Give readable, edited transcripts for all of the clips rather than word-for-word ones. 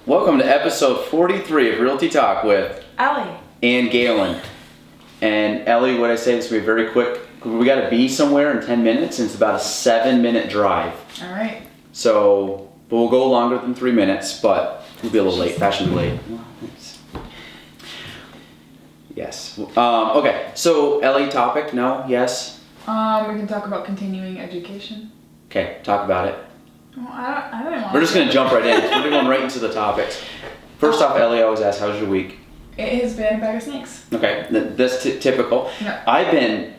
Welcome to episode 43 of Realty Talk with Ellie and Galen. And Ellie, what I say, this will be very quick. We got to be somewhere in 10 minutes, and it's about a 7-minute drive. All right. So, but we'll go longer than 3 minutes, but we'll be a little late, fashionably late. Yes. Okay, so Ellie, topic, no, yes? We can talk about continuing education. Okay, talk about it. Well, I don't want We're just going to jump right in. We're going right into the topics. First off, Ellie, I always ask, how's your week? It has been a bag of snakes. Okay, that's typical. Yeah. I've been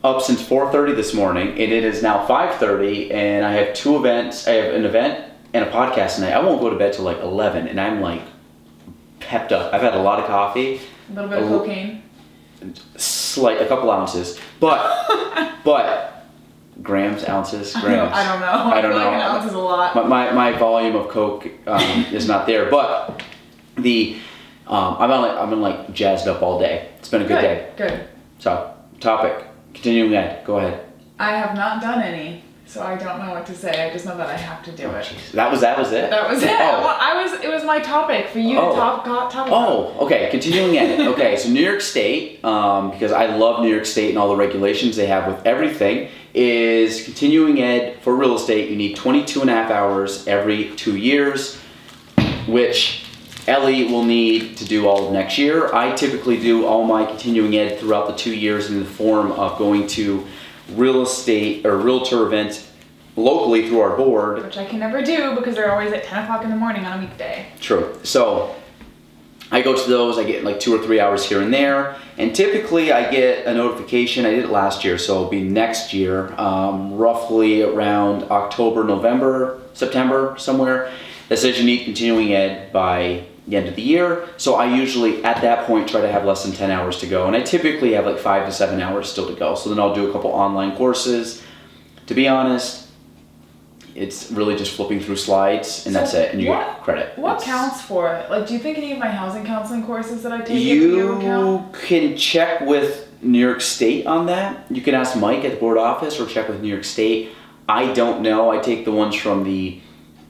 up since 4:30 this morning, and it is now 5:30, and I have two events. I have an event and a podcast tonight. I won't go to bed till like 11, and I'm like pepped up. I've had a lot of coffee. A little bit of cocaine. A couple ounces, but grams, ounces, grams. I don't know. I don't know. Like an ounce is a lot. My volume of coke is not there, but I've been like jazzed up all day. It's been a good day. Good. So, topic. Continuing ed. Go ahead. I have not done any, so I don't know what to say. I just know that I have to do it. Geez. That was it? That was it. Oh. It was my topic for you to talk about. Oh, okay. Continuing ed. Okay, so New York State, because I love New York State and all the regulations they have with everything, is continuing ed for real estate. You need 22 and a half hours every 2 years, which Ellie will need to do all of next year. I typically do all my continuing ed throughout the 2 years in the form of going to real estate or realtor events locally through our board. Which I can never do because they're always at 10 o'clock in the morning on a weekday. True. So I go to those, I get like 2 or 3 hours here and there, and typically I get a notification. I did it last year, so it'll be next year, roughly around October, November, September, somewhere, that says you need continuing ed by the end of the year. So I usually at that point try to have less than 10 hours to go, and I typically have like 5 to 7 hours still to go. So then I'll do a couple online courses. To be honest, it's really just flipping through slides, and that's it, and you get credit. What counts for it? Like, do you think any of my housing counseling courses that I take You can check with New York State on that. You can ask Mike at the board office or check with New York State. I don't know. I take the ones from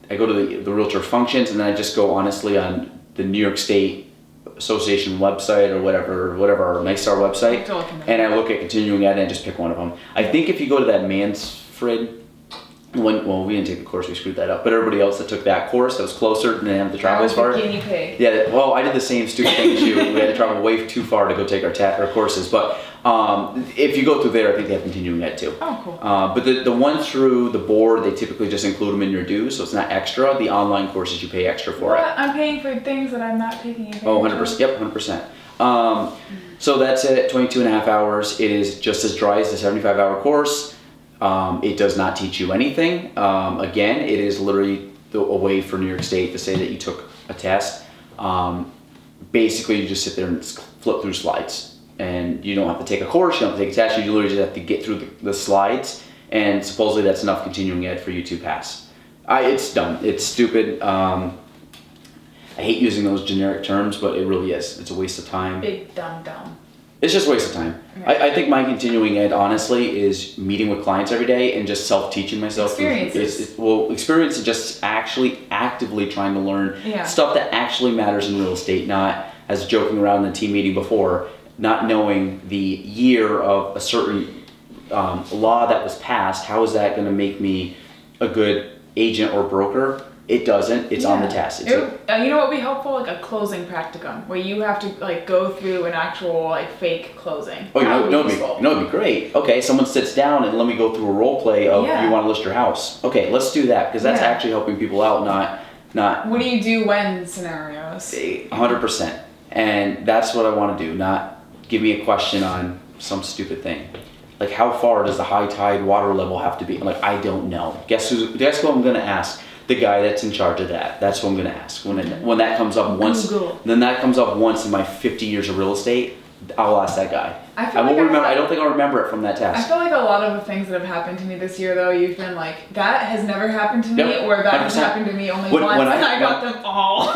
I go to the realtor functions, and then I just go honestly on the New York State Association website or whatever our NYSAR website, and I look at continuing ed and just pick one of them. I think if you go to that Mansford, we didn't take the course, we screwed that up, but everybody else that took that course that was closer and didn't have to travel as far. Guinea pig. Yeah, well, I did the same stupid thing as you. We had to travel way too far to go take our courses, but if you go through there, I think they have continuing ed too. Oh, cool. But the ones through the board, they typically just include them in your dues, so it's not extra. The online courses, you pay extra for it. I'm paying for things that I'm not taking advantage of. Oh, 100%. Yep, 100%. So that's it, 22 and a half hours. It is just as dry as the 75-hour course. It does not teach you anything. Again, it is literally a way for New York State to say that you took a test. Basically, you just sit there and flip through slides. And you don't have to take a course, you don't have to take a test, you literally just have to get through the slides, and supposedly that's enough continuing ed for you to pass. It's dumb, it's stupid. I hate using those generic terms, but it really is. It's a waste of time. Big dumb. It's just a waste of time. Right. I think my continuing ed, honestly, is meeting with clients every day and just self-teaching myself. Experiences. Experience is just actually actively trying to learn stuff that actually matters in real estate, not as joking around in the team meeting before, not knowing the year of a certain law that was passed. How is that going to make me a good agent or broker? It doesn't. It's on the test. You know what would be helpful? Like a closing practicum, where you have to like go through an actual like fake closing. Oh, it'd be great. Okay, someone sits down and let me go through a role play of you want to list your house. Okay, let's do that, because that's actually helping people out, not. What do you do when scenarios? 100%, and that's what I want to do. Not give me a question on some stupid thing. Like, how far does the high tide water level have to be? Like, I don't know. Guess who I'm going to ask? The guy that's in charge of that. That's who I'm going to ask. When that comes up once, Google. Then that comes up once in my 50 years of real estate, I'll ask that guy. I don't think I'll remember it from that test. I feel like a lot of the things that have happened to me this year, though, you've been like, that has never happened to me, or that 100%. Has happened to me only once, and I got them all.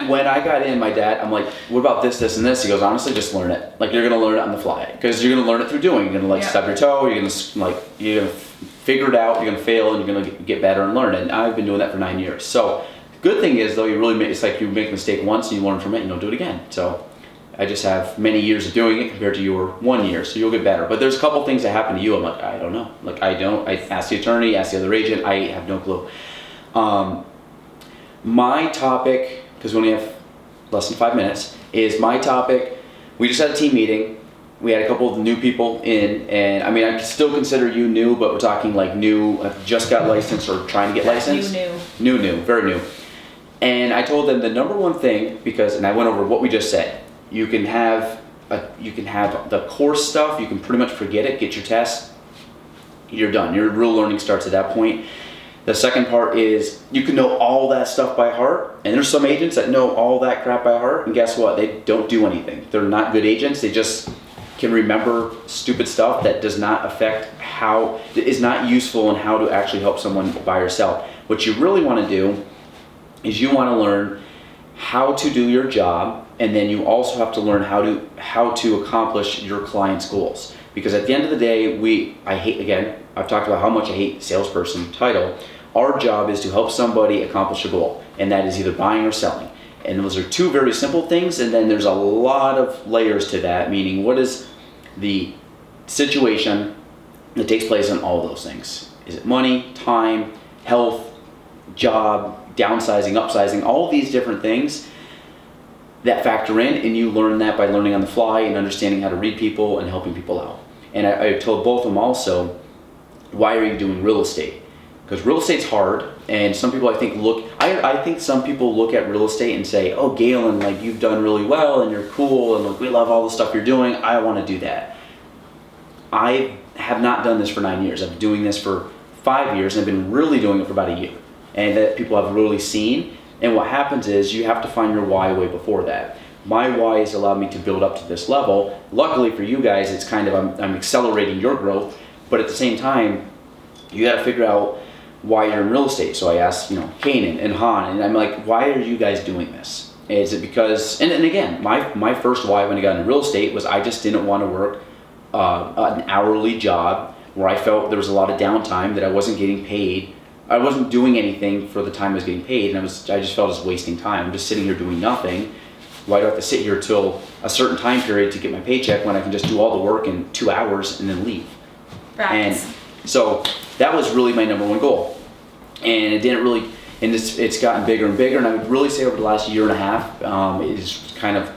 When I got in, my dad, I'm like, what about this, this, and this? He goes, honestly, just learn it. Like, you're going to learn it on the fly, because you're going to learn it through doing. You're going to stub your toe, you're going to figure it out, you're going to fail, and you're going to get better and learn. And I've been doing that for 9 years. So good thing is though, it's like you make a mistake once and you learn from it and you don't do it again. So I just have many years of doing it compared to your 1 year, so you'll get better. But there's a couple things that happen to you. I'm like, I don't know. Like I asked the attorney, asked the other agent. I have no clue. My topic, because we only have less than 5 minutes, is my topic. We just had a team meeting. We had a couple of new people in, and I mean, I still consider you new, but we're talking like new, just got licensed or trying to get licensed. New, very new. And I told them the number one thing, and I went over what we just said. You can have the course stuff. You can pretty much forget it. Get your test. You're done. Your real learning starts at that point. The second part is you can know all that stuff by heart, and there's some agents that know all that crap by heart, and guess what? They don't do anything. They're not good agents. They just can remember stupid stuff that does not affect is not useful in how to actually help someone buy or sell. What you really want to do is you want to learn how to do your job, and then you also have to learn how to accomplish your client's goals. Because at the end of the day, I've talked about how much I hate salesperson title. Our job is to help somebody accomplish a goal, and that is either buying or selling. And those are two very simple things, and then there's a lot of layers to that, meaning what is the situation that takes place in all those things? Is it money, time, health, job, downsizing, upsizing, all these different things that factor in, and you learn that by learning on the fly and understanding how to read people and helping people out. And I told both of them also, why are you doing real estate? Because real estate's hard, and some people I think some people look at real estate and say, oh Galen, like you've done really well and you're cool and like we love all the stuff you're doing, I want to do that. I have not done this for 9 years. I've been doing this for 5 years, and I've been really doing it for about a year. And that people have really seen, and what happens is you have to find your why way before that. My why has allowed me to build up to this level. Luckily for you guys, it's kind of, I'm accelerating your growth, but at the same time, you got to figure out why you're in real estate. So I asked, Kanan and Han, and I'm like, why are you guys doing this? Is it because, and again, my first why when I got into real estate was I just didn't want to work an hourly job where I felt there was a lot of downtime, that I wasn't getting paid. I wasn't doing anything for the time I was getting paid, and I just felt I was wasting time. I'm just sitting here doing nothing. Why do I have to sit here till a certain time period to get my paycheck when I can just do all the work in 2 hours and then leave? Right. And so that was really my number one goal. And it didn't really, and it's gotten bigger and bigger, and I would really say over the last year and a half, it's kind of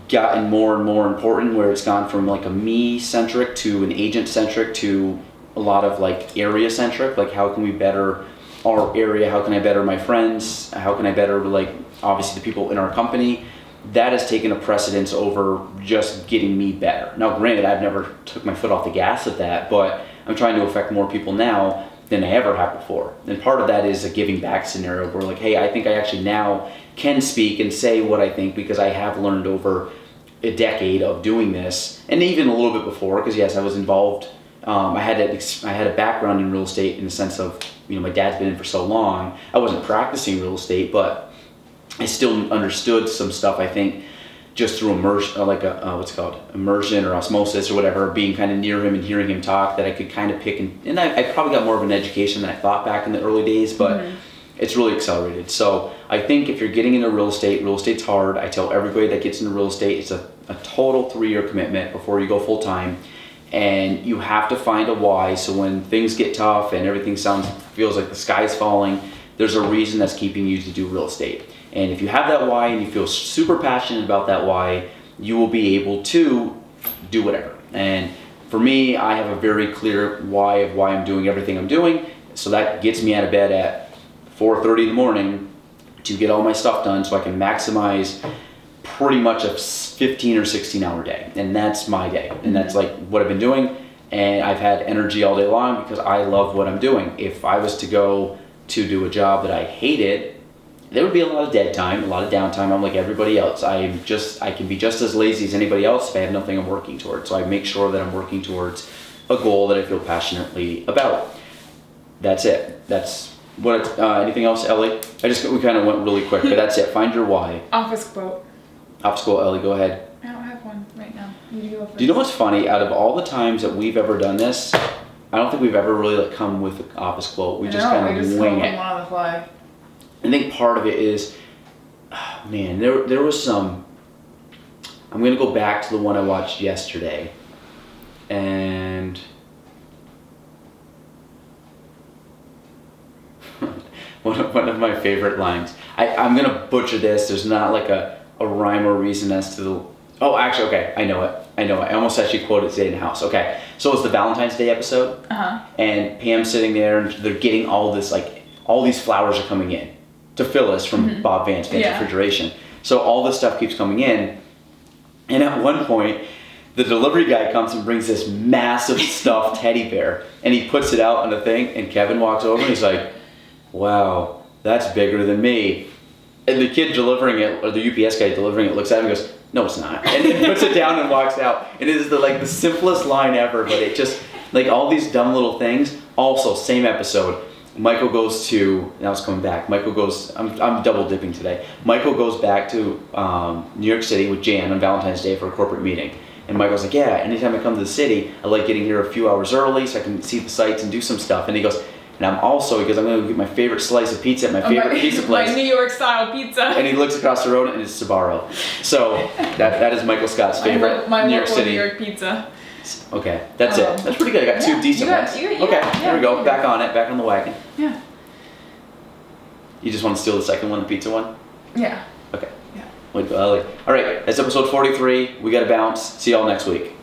gotten more and more important, where it's gone from like a me-centric to an agent-centric to a lot of like area-centric, like how can we better our area, how can I better my friends, how can I better like obviously the people in our company. That has taken a precedence over just getting me better. Now granted, I've never took my foot off the gas of that, but I'm trying to affect more people now than I ever have before. And part of that is a giving back scenario where like, hey, I think I actually now can speak and say what I think because I have learned over a decade of doing this, and even a little bit before, because yes, I was involved. I had a background in real estate in the sense of, my dad's been in for so long. I wasn't practicing real estate, but I still understood some stuff, I think, just through immersion, immersion or osmosis or whatever, being kind of near him and hearing him talk, that I could kind of pick, and I probably got more of an education than I thought back in the early days, but it's really accelerated. So I think if you're getting into real estate's hard. I tell everybody that gets into real estate, it's a total 3-year commitment before you go full time. And you have to find a why, so when things get tough and everything feels like the sky's falling, there's a reason that's keeping you to do real estate. And if you have that why and you feel super passionate about that why, you will be able to do whatever. And for me, I have a very clear why of why I'm doing everything I'm doing, so that gets me out of bed at 4:30 in the morning to get all my stuff done so I can maximize pretty much a 15 or 16 hour day, and that's my day, and that's like what I've been doing, and I've had energy all day long because I love what I'm doing. If I was to go to do a job that I hated, there would be a lot of dead time, a lot of downtime. I'm like everybody else. I can be just as lazy as anybody else if I have nothing I'm working towards. So I make sure that I'm working towards a goal that I feel passionately about. That's it. That's what. Anything else, Ellie? We kind of went really quick, but that's it. Find your why. Office quote. Office quote, Ellie, go ahead. I don't have one right now. You go first. Do you know what's funny? Out of all the times that we've ever done this, I don't think we've ever really come with an office quote. We just kind of wing it. On the fly. I think part of it is, man, there was some. I'm gonna go back to the one I watched yesterday, and one of my favorite lines. I'm gonna butcher this. There's not like a rhyme or reason as to the. Oh, actually, okay, I know it. I almost actually quoted today in the house. Okay, so it's the Valentine's Day episode, and Pam's sitting there, and they're getting all this, like, all these flowers are coming in to Phyllis from Bob Vance Refrigeration. So all this stuff keeps coming in, and at one point, the delivery guy comes and brings this massive stuffed teddy bear, and he puts it out on the thing, and Kevin walks over and he's like, wow, that's bigger than me. And the kid delivering it, or the UPS guy delivering it, looks at him and goes, no, it's not. And then puts it down and walks out. And it is the simplest line ever, but it just, like, all these dumb little things. Also, same episode, Michael goes to, now it's coming back, Michael goes, I'm double dipping today. Michael goes back to New York City with Jan on Valentine's Day for a corporate meeting. And Michael's like, yeah, anytime I come to the city, I like getting here a few hours early so I can see the sights and do some stuff. And he goes, and I'm also, because I'm going to get my favorite slice of pizza at my favorite pizza place. My New York style pizza. And he looks across the road and it's Sbarro. So that is Michael Scott's favorite my New York City. New York pizza. Okay, that's it. That's pretty good. I got two decent ones. There we go. Back on it. Back on the wagon. Yeah. You just want to steal the second one, the pizza one? Yeah. Okay. Yeah. All right, that's episode 43. We got to bounce. See y'all next week.